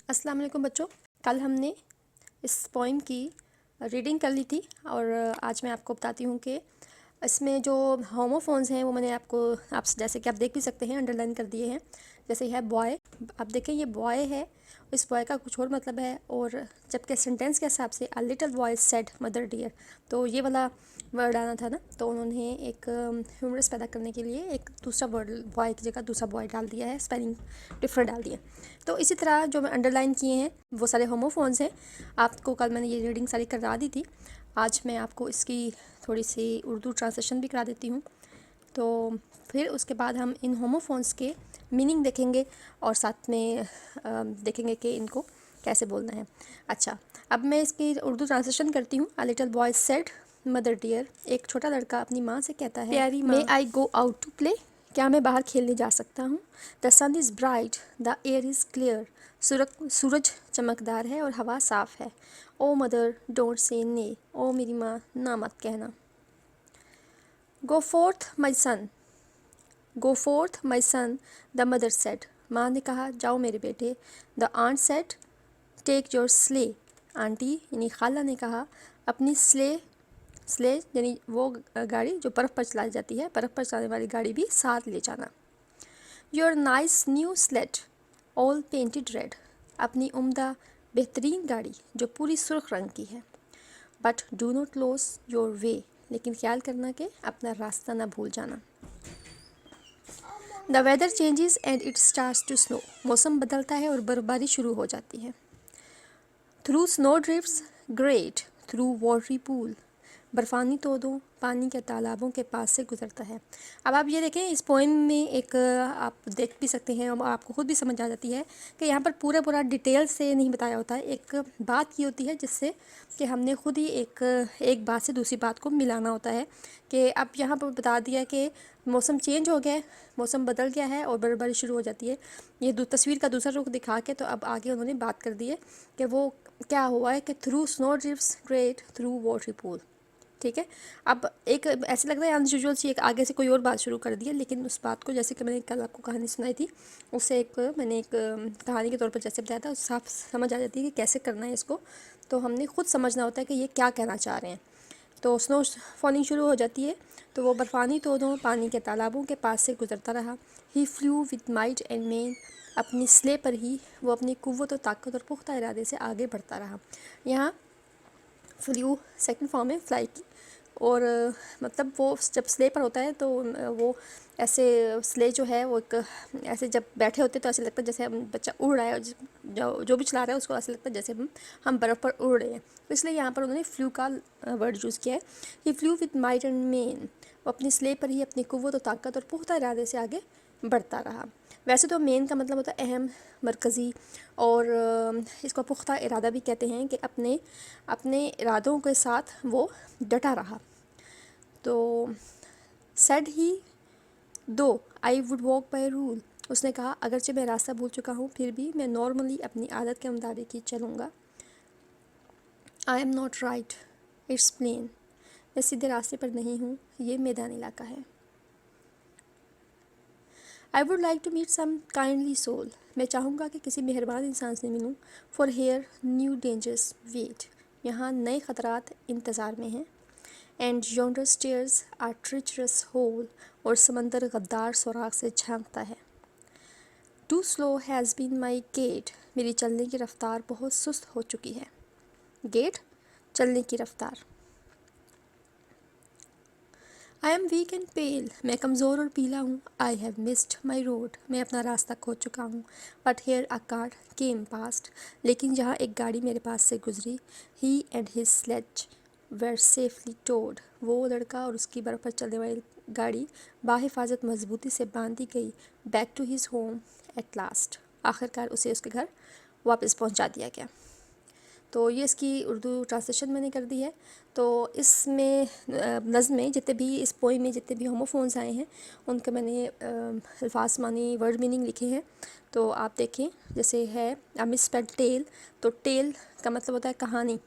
अस्सलाम वालेकुम बच्चों। कल हमने इस पोइम की रीडिंग कर ली थी और आज मैं आपको बताती हूँ कि इसमें जो होमोफोन्स हैं वो मैंने आप जैसे कि आप देख भी सकते हैं, अंडरलाइन कर दिए हैं। जैसे है बॉय, आप देखें ये बॉय है, इस बॉय का कुछ और मतलब है। और जबकि सेंटेंस के हिसाब से a little boy said mother dear, तो ये वाला वर्ड आना था ना, तो उन्होंने एक ह्यूमरस पैदा करने के लिए एक दूसरा वर्ड बॉय की जगह दूसरा बॉय डाल दिया है, स्पेलिंग डिफरेंट डाल दिया। तो इसी तरह जो मैं अंडरलाइन किए हैं वो सारे होमोफोन्स हैं। आपको कल मैंने ये रीडिंग सारी करा दी थी, आज मैं आपको इसकी थोड़ी सी उर्दू ट्रांसलेशन भी करा देती हूँ। तो फिर उसके बाद हम इन होमोफोन्स के मीनिंग देखेंगे और साथ में देखेंगे कि इनको कैसे बोलना है। अच्छा, अब मैं इसकी उर्दू ट्रांसलेशन करती हूँ। A little boy said mother dear, एक छोटा लड़का अपनी माँ से कहता है, प्यारी माँ, may I go out to play, क्या मैं बाहर खेलने जा सकता हूँ। The sun is bright, the air is clear, सूरज चमकदार है और हवा साफ़ है। ओ मदर डोंट से ने, ओ मेरी माँ ना मत कहना। Go forth my son, go forth my son, the mother said, माँ ने कहा जाओ मेरे बेटे। The aunt said take your sleigh, aunty यानी खाला ने कहा अपनी स्ले यानी वो गाड़ी जो बर्फ़ पर चलाई जाती है, बर्फ़ पर चलाने वाली गाड़ी भी साथ ले जाना। Your nice new slate all painted red, अपनी उम्दा बेहतरीन गाड़ी जो पूरी सुर्ख रंग की है। But do not lose your way, लेकिन ख्याल करना कि अपना रास्ता ना भूल जाना। The weather changes and it starts to snow, मौसम बदलता है और बर्फबारी शुरू हो जाती है। Through snow drifts great, through watery pool, बर्फ़ानी तोदों पानी के तालाबों के पास से गुजरता है। अब आप ये देखें, इस पोइम में एक आप देख भी सकते हैं और आपको खुद भी समझ आ जाती है कि यहाँ पर पूरा डिटेल से नहीं बताया होता है। एक बात की होती है जिससे कि हमने खुद ही एक बात से दूसरी बात को मिलाना होता है। कि अब यहाँ पर बता दिया कि मौसम चेंज हो गया है, मौसम बदल गया है और बर्फबारी शुरू हो जाती है। ये तस्वीर का दूसरा रुख दिखा के तो अब आगे उन्होंने बात कर दी है कि वो क्या हुआ है कि through snow drifts great, through watery pool. ठीक है, अब एक ऐसे लग रहा है अनयूजुअल सी एक आगे से कोई और बात शुरू कर दी है, लेकिन उस बात को जैसे कि मैंने कल आपको कहानी सुनाई थी उससे मैंने एक कहानी के तौर पर जैसे बताया था, साफ समझ आ जाती है कि कैसे करना है इसको। तो हमने खुद समझना होता है कि ये क्या कहना चाह रहे हैं। तो स्नो फॉलिंग शुरू हो जाती है, तो वो बर्फ़ानी तोदों पानी के तालाबों के पास से गुजरता रहा। He flew with might and main, अपनी स्ले पर ही वो अपनी कुव्वत और ताकत और पुख्ता इरादे से आगे बढ़ता रहा। यहाँ फ्लू सेकंड फॉर्म है फ्लाई की, और मतलब वो जब स्ले पर होता है तो वो ऐसे स्ले जो है वो एक ऐसे जब बैठे होते तो ऐसे लगता है जैसे हम बच्चा उड़ रहा है, और जो भी चला रहा है उसको ऐसे लगता है जैसे हम बर्फ़ पर उड़ रहे हैं। तो इसलिए यहाँ पर उन्होंने फ्लू का वर्ड यूज़ किया है। He flew with might and main, वो अपनी स्ले पर ही अपनी कुव्वत और ताकत और पुख्ता इरादे से आगे बढ़ता रहा। वैसे तो मेन का मतलब होता है अहम, मरकज़ी, और इसको पुख्ता इरादा भी कहते हैं कि अपने इरादों के साथ वो डटा रहा। तो सेड ही दो I would walk by rule, उसने कहा अगरचे मैं रास्ता भूल चुका हूँ फिर भी मैं नॉर्मली अपनी आदत के मुताबिक ही चलूँगा। I am not right it's plain, मैं सीधे रास्ते पर नहीं हूँ, ये मैदानी इलाका है। I would like to meet some kindly soul, मैं चाहूँगा कि किसी मेहरबान इंसान से मिलूँ। For here new dangers wait, यहाँ नए ख़तरात इंतज़ार में हैं। And yonder stares are treacherous hole, और समंदर गद्दार सुराख से झांकता है। Too slow has been my gait, मेरी चलने की रफ्तार बहुत सुस्त हो चुकी है। गेट चलने की रफ्तार। I am weak and pale, मैं कमज़ोर और पीला हूँ। I have missed my road, मैं अपना रास्ता खो चुका हूँ। But here a car came past, लेकिन जहाँ एक गाड़ी मेरे पास से गुजरी। He and his sledge were safely towed, वो लड़का और उसकी बर्फ़ पर चलने वाली गाड़ी बाहिफाजत मजबूती से बांधी गई। Back to his home at last, आखिरकार उसे उसके घर वापस पहुँचा दिया गया। तो ये इसकी उर्दू ट्रांसलेशन मैंने कर दी है। तो इसमें नज़्म में जितने भी इस पोइम में जितने भी होमोफोन्स आए हैं उनके मैंने अल्फाज मानी वर्ड मीनिंग लिखे हैं। तो आप देखें, जैसे है अ मिसस्पेल्ड टेल, तो टेल का मतलब होता है कहानी।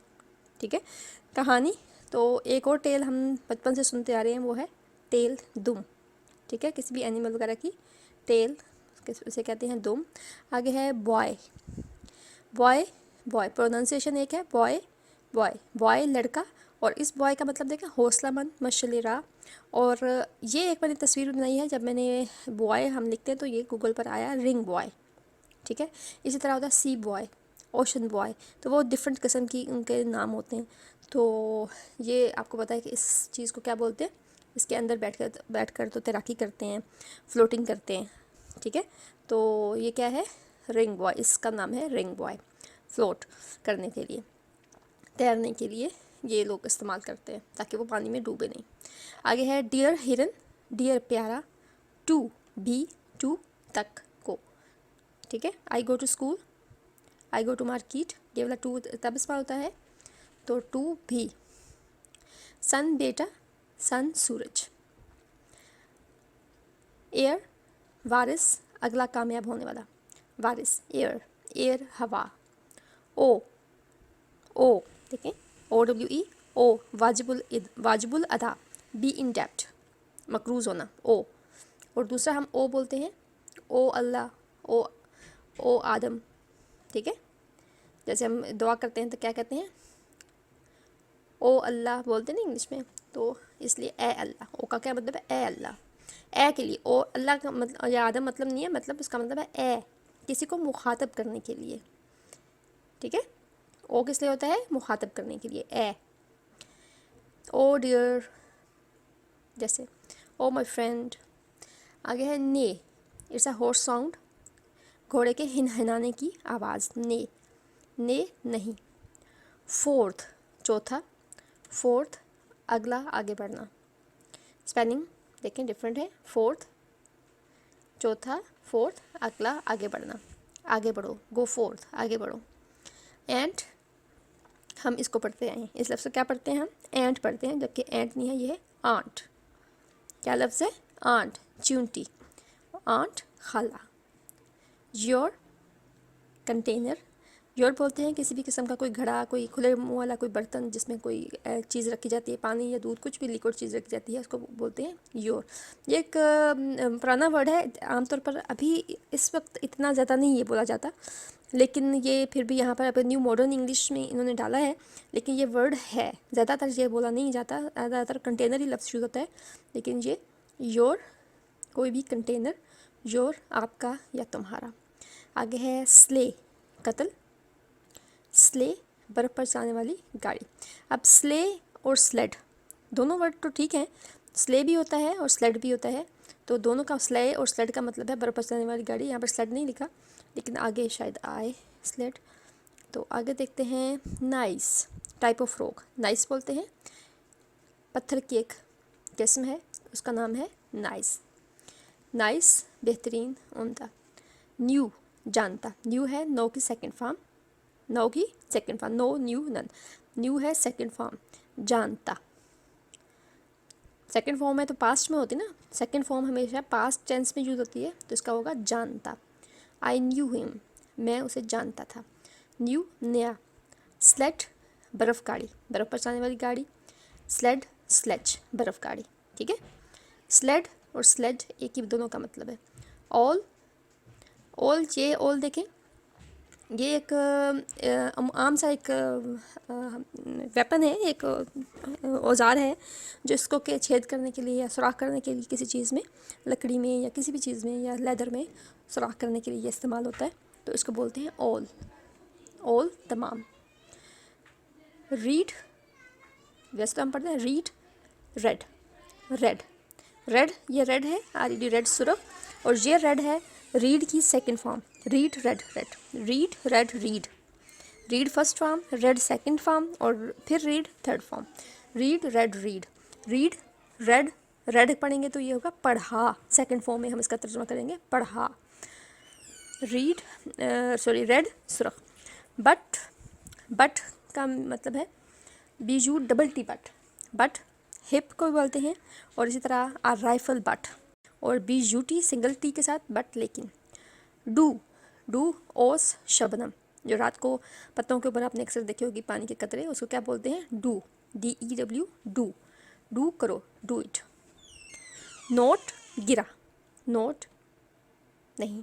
ठीक है, कहानी। तो एक और टेल हम बचपन से सुनते आ रहे हैं, वो है टेल दुम। ठीक है, किसी भी एनिमल वगैरह की टेल उसे कहते हैं दुम। आगे है बॉय, बॉय बॉय, प्रोनाउंसिएशन एक है बॉय बॉय, बॉय लड़का, और इस बॉय का मतलब देखें हौसलामंद, मशाल राह। और ये एक मैंने तस्वीर बनाई है, जब मैंने बॉय हम लिखते हैं तो ये गूगल पर आया रिंग बॉय, ठीक है। इसी तरह होता है सी बॉय, ओशन बॉय, तो वो डिफरेंट किस्म की उनके नाम होते हैं। तो ये आपको पता है कि इस चीज़ को क्या बोलते हैं, इसके अंदर बैठ कर तो तैराकी करते हैं, फ्लोटिंग करते हैं, ठीक है। तो ये क्या है, रिंग बॉय, इसका नाम है रिंग बॉय। फ्लोट करने के लिए, तैरने के लिए ये लोग इस्तेमाल करते हैं ताकि वो पानी में डूबे नहीं। आगे है डियर हिरन, डियर प्यारा, टू भी, टू तक को, ठीक है। I go to school, I go to market, ये वाला टू तब इस्तेमाल होता है, तो टू भी। सन बेटा, सन सूरज। एयर वारिस, अगला कामयाब होने वाला, वारिस एयर, एयर हवा। ओ, ओ देखें, ओ डब्ल्यू ई, ओ वाजिबुल अदा, बी इन डेप्थ, मकरूज होना, ओ। और दूसरा हम ओ बोलते हैं, ओ अल्लाह, ओ आदम, ठीक है। जैसे हम दुआ करते हैं तो क्या कहते हैं, ओ अल्लाह बोलते हैं ना इंग्लिश में, तो इसलिए ए अल्लाह, ओ का क्या मतलब है, ए अल्लाह। ए के लिए, ओ अल्लाह का मतलब या आदम मतलब नहीं है, मतलब उसका मतलब है ए, किसी को मुखातब करने के लिए, ठीक है। ओ किस लिए होता है, मुखातब करने के लिए, ए। ओ डियर, जैसे ओ माई फ्रेंड। आगे है ने, इट्स अ हॉर्स साउंड, घोड़े के हिनहिनाने की आवाज़, ने नहीं। फोर्थ, चौथा, फोर्थ अगला, आगे बढ़ना। स्पेलिंग देखें डिफरेंट है, फोर्थ चौथा, फोर्थ अगला, आगे बढ़ना, आगे बढ़ो, गो फोर्थ, आगे बढ़ो। एंट, हम इसको पढ़ते हैं, इस लफ्ज़ को क्या पढ़ते हैं हम, एंट पढ़ते हैं, जबकि एंट नहीं है, ये है आंट। क्या लफ्ज़ है, आंट, चूंटी, आंट खाला। योर, कंटेनर, योर बोलते हैं किसी भी किस्म का कोई घड़ा, कोई खुले मुंह वाला कोई बर्तन जिसमें कोई चीज़ रखी जाती है, पानी या दूध, कुछ भी लिक्विड चीज़ रखी जाती है, उसको बोलते हैं योर। ये एक पुराना वर्ड है, आमतौर पर अभी इस वक्त इतना ज़्यादा नहीं ये बोला जाता, लेकिन ये फिर भी यहाँ पर अब न्यू मॉडर्न इंग्लिश में इन्होंने डाला है, लेकिन ये वर्ड है, ज़्यादातर ये बोला नहीं जाता, ज़्यादातर कंटेनर ही लफ्ज़ यूज़ होता है, लेकिन ये योर, कोई भी कंटेनर, योर आपका या तुम्हारा। आगे है स्ले, कत्ल, स्ले बर्फ़ पर चलाने वाली गाड़ी। अब स्ले और स्लेड दोनों वर्ड तो ठीक हैं, स्ले भी होता है और स्लेड भी होता है, तो दोनों का, स्ले और स्लेड का मतलब है बर्फ़ पर चलाने वाली गाड़ी। यहाँ पर स्लेड नहीं लिखा, लेकिन आगे शायद आए स्लेड। तो आगे देखते हैं nice, type of rock, nice बोलते हैं, पत्थर की एक किस्म है, उसका नाम है नाइस। नाइस बेहतरीन, उम्दा। न्यू, जानता, न्यू है नो की सेकंड फॉर्म, नो की second form, know new known, knew है सेकंड फॉर्म, जानता। सेकंड फॉर्म है तो पास्ट में होती ना, सेकंड फॉर्म हमेशा पास्ट टेंस में यूज़ होती है, तो इसका होगा जानता। आई न्यू हिम, मैं उसे जानता था। न्यू नया। स्लेड बर्फ़ गाड़ी, बर्फ़ पर चलाने वाली गाड़ी, स्लेड स्लेज बर्फ़ गाड़ी, ठीक है। स्लेड और स्लेज एक ही, दोनों का मतलब है। ऑल, ऑल, ये ऑल देखें, ये एक आम सा एक वेपन है, एक औज़ार है, जो इसको के छेद करने के लिए या सुराख करने के लिए किसी चीज़ में, लकड़ी में या किसी भी चीज़ में या लेदर में सुराख करने के लिए ये इस्तेमाल होता है, तो इसको बोलते हैं ऑल, ऑल तमाम। रीड, वैसे तो हम पढ़ते हैं रीड, रेड, रेड, रेड, ये रेड है, RED रेड सुरख, और ये रेड है रीड की second form, read red red, read red read, read first form, red second form, और फिर read third form. Read red read, read red, red पढ़ेंगे तो ये होगा पढ़ा, सेकंड फॉर्म में हम इसका तर्जुमा करेंगे पढ़ा। रीड, सॉरी, रेड सुरख। बट, बट का मतलब है B U double T butt, butt hip को बोलते हैं, और इसी तरह आ राइफल बट, और BUT सिंगल टी के साथ बट लेकिन। डू, डू ओस शबनम, जो रात को पत्तों के ऊपर आपने अक्सर देखे होगी पानी के कतरे, उसको क्या बोलते हैं, डू, DEW, डू, डू करो, डू इट। नोट गिरा, नोट नहीं।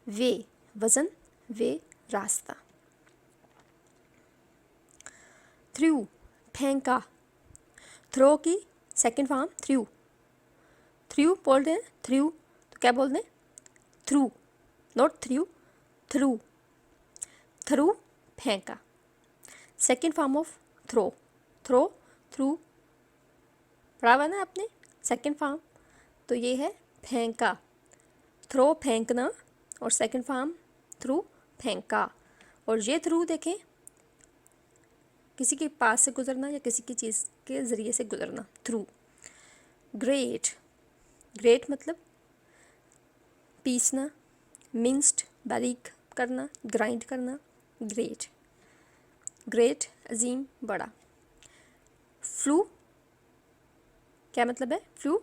वे वज़न, वे रास्ता, थ्रू, फेंका। थ्रो की सेकंड फॉर्म थ्रू। थ्रू बोलते हैं, थ्रू तो क्या बोलते हैं? Through, not through, through. Through, फेंका। Second form of throw, throw, through, पढ़ा हुआ ना आपने सेकंड फॉर्म, तो ये है फेंका। थ्रो फेंकना, और सेकंड फॉर्म थ्रू फेंका। और ये थ्रू देखें, किसी के पास से गुजरना या किसी की चीज़ के ज़रिए से गुजरना, थ्रू। ग्रेट, ग्रेट मतलब पीसना, मिंस्ड बारीक करना, ग्राइंड करना, ग्रेट। ग्रेट अजीम, बड़ा। फ्लू क्या मतलब है? फ्लू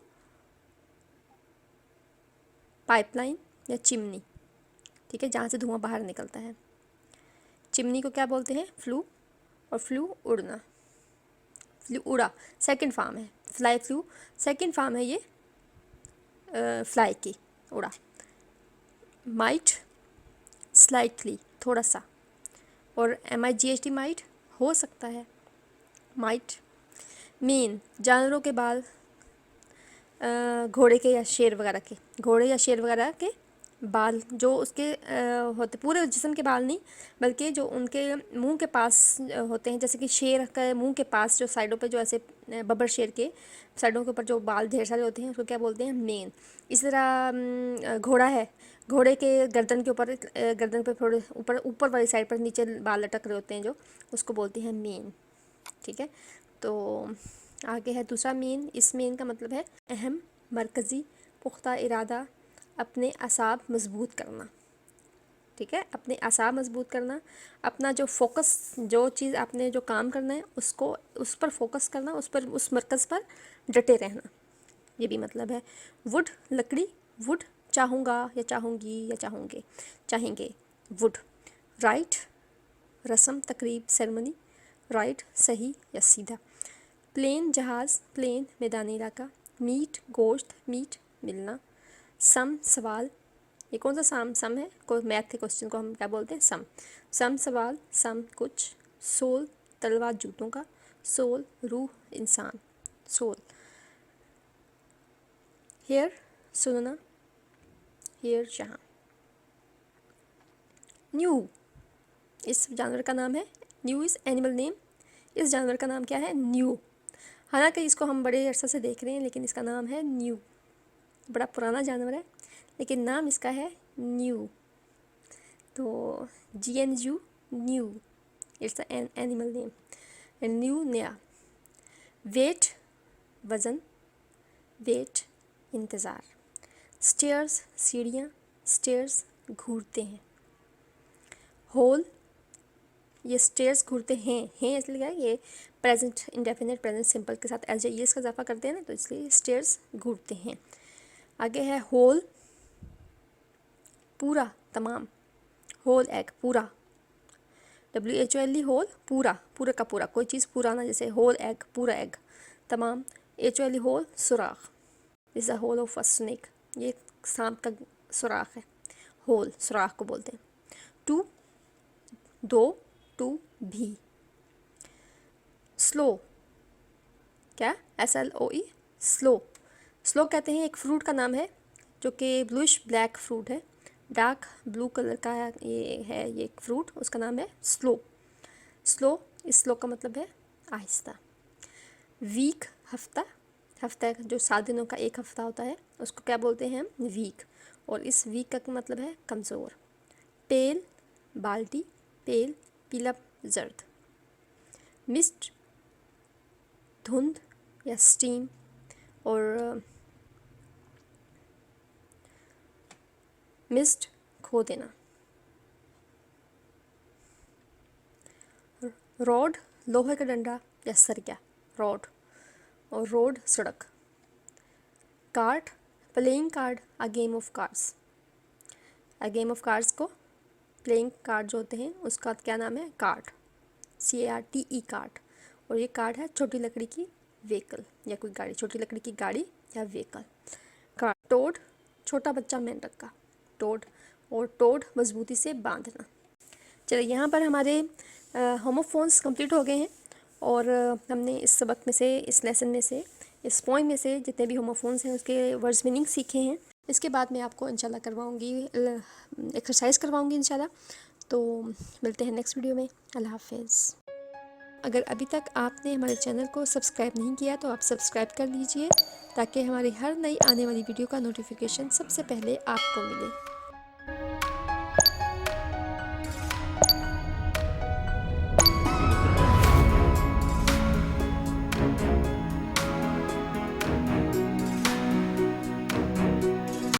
पाइपलाइन या चिमनी, ठीक है, जहाँ से धुआं बाहर निकलता है। चिमनी को क्या बोलते हैं? फ्लू। और फ्लू उड़ना, फ्लू उड़ा, सेकंड फॉर्म है। फ्लाई फ्लू सेकंड फॉर्म है ये फ्लाई की, उड़ा। माइट स्लाइटली, थोड़ा सा। और MIGHT माइट, हो सकता है, माइट। मेन जानवरों के बाल, घोड़े के या शेर वगैरह के, घोड़े या शेर वगैरह के बाल जो उसके होते, पूरे जिस्म के बाल नहीं, बल्कि जो उनके मुंह के पास होते हैं, जैसे कि शेर के मुंह के पास जो साइडों पे जो ऐसे बब्बर शेर के साइडों के ऊपर जो बाल ढेर सारे होते हैं, उसको क्या बोलते हैं? मेन। इस तरह घोड़ा है, घोड़े के गर्दन के ऊपर, गर्दन पे थोड़े ऊपर, ऊपर वाली साइड पर नीचे बाल लटक रहे होते हैं जो, उसको बोलते हैं मेन, ठीक है। तो आगे है दूसरा मेन। इस मेन का मतलब है अहम, मरकज़ी, पुख्ता इरादा, अपने असाब मजबूत करना, ठीक है, अपने असाब मजबूत करना, अपना जो फोकस, जो चीज़ आपने जो काम करना है उसको, उस पर फोकस करना, उस पर, उस मरकज़ पर डटे रहना, ये भी मतलब है। वुड लकड़ी, वुड चाहूँगा या चाहूँगी या चाहूँगे, चाहेंगे, वुड। राइट रस्म, तकरीब, सेरेमनी, राइट सही या सीधा। प्लेन जहाज़, प्लेन मैदानी इलाका। मीट गोश्त, मीट मिलना। सम सवाल, ये कौन सा सम है? कोई मैथ के क्वेश्चन को हम क्या बोलते हैं? सम। सम सवाल, सम कुछ। सोल तलवा जूतों का, सोल रूह इंसान, सोल। हेयर सुनना, हेयर जहाँ। न्यू, इस जानवर का नाम है, न्यू इज़ एनिमल नेम। इस जानवर का नाम क्या है? न्यू। हालांकि इसको हम बड़े अरसे से देख रहे हैं, लेकिन इसका नाम है न्यू। बड़ा पुराना जानवर है, लेकिन नाम इसका है न्यू। तो GNU, new, it's an animal name. And new, नया। वेट वज़न, वेट इंतज़ार। स्टेयर्स सीढ़ियाँ, स्टेयर्स घूरते हैं। होल, ये स्टेयर्स घूरते हैं इसलिए क्या है, ये प्रेजेंट इंडेफिनिट प्रेजेंट सिंपल के साथ LJES का इजाफा करते हैं ना, तो इसलिए स्टेयर्स घूरते हैं। आगे है होल, पूरा, तमाम। होल एग, पूरा, WHOLE होल, पूरा, पूरा का पूरा, कोई चीज़ पूरा ना, जैसे होल एग, पूरा एग। तमाम, HOLE होल, सुराख। Is a hole of a snake, ये सांप का सुराख है, होल सुराख को बोलते हैं। टू, दो, टू भी। स्लो, क्या? SLOE, slow. स्लो कहते हैं, एक फ्रूट का नाम है जो कि ब्लूइश ब्लैक फ्रूट है, डार्क ब्लू कलर का ये है, ये एक फ्रूट, उसका नाम है स्लो। स्लो, इस स्लो का मतलब है आहिस्ता। वीक, हफ्ता, हफ्ता जो 7 दिनों का एक हफ्ता होता है, उसको क्या बोलते हैं हम? वीक। और इस वीक का मतलब है कमज़ोर। पेल, बाल्टी, पेल पीला जर्द। मिस्ट, धुंध या स्टीम। और मिस्ट, खो देना। रोड, लोहे का डंडा या सरिया, रोड। और रोड, सड़क। Card, playing card, a game of cards. A game of cards को, प्लेइंग कार्ड जो होते हैं उसका क्या नाम है? Card, CARTE, card. और ये कार्ड है छोटी लकड़ी की व्हीकल या कोई गाड़ी, छोटी लकड़ी की गाड़ी या व्हीकल। कार्ड। टोड, छोटा बच्चा मेंढक का, टोड। और टोड, मजबूती से बांधना। चलिए यहाँ पर हमारे होमोफोन्स कंप्लीट हो गए हैं। और हमने इस सबक में से, इस लेसन में से, इस पोएम में से जितने भी होमोफोन्स हैं उसके वर्ड्स मीनिंग सीखे हैं। इसके बाद मैं आपको इंशाल्लाह करवाऊँगी, एक्सरसाइज करवाऊँगी इंशाल्लाह। तो मिलते हैं नेक्स्ट वीडियो में। अल्लाह हाफिज़। अगर अभी तक आपने हमारे चैनल को सब्सक्राइब नहीं किया तो आप सब्सक्राइब कर लीजिए, ताकि हमारी हर नई आने वाली वीडियो का नोटिफिकेशन सबसे पहले आपको मिले।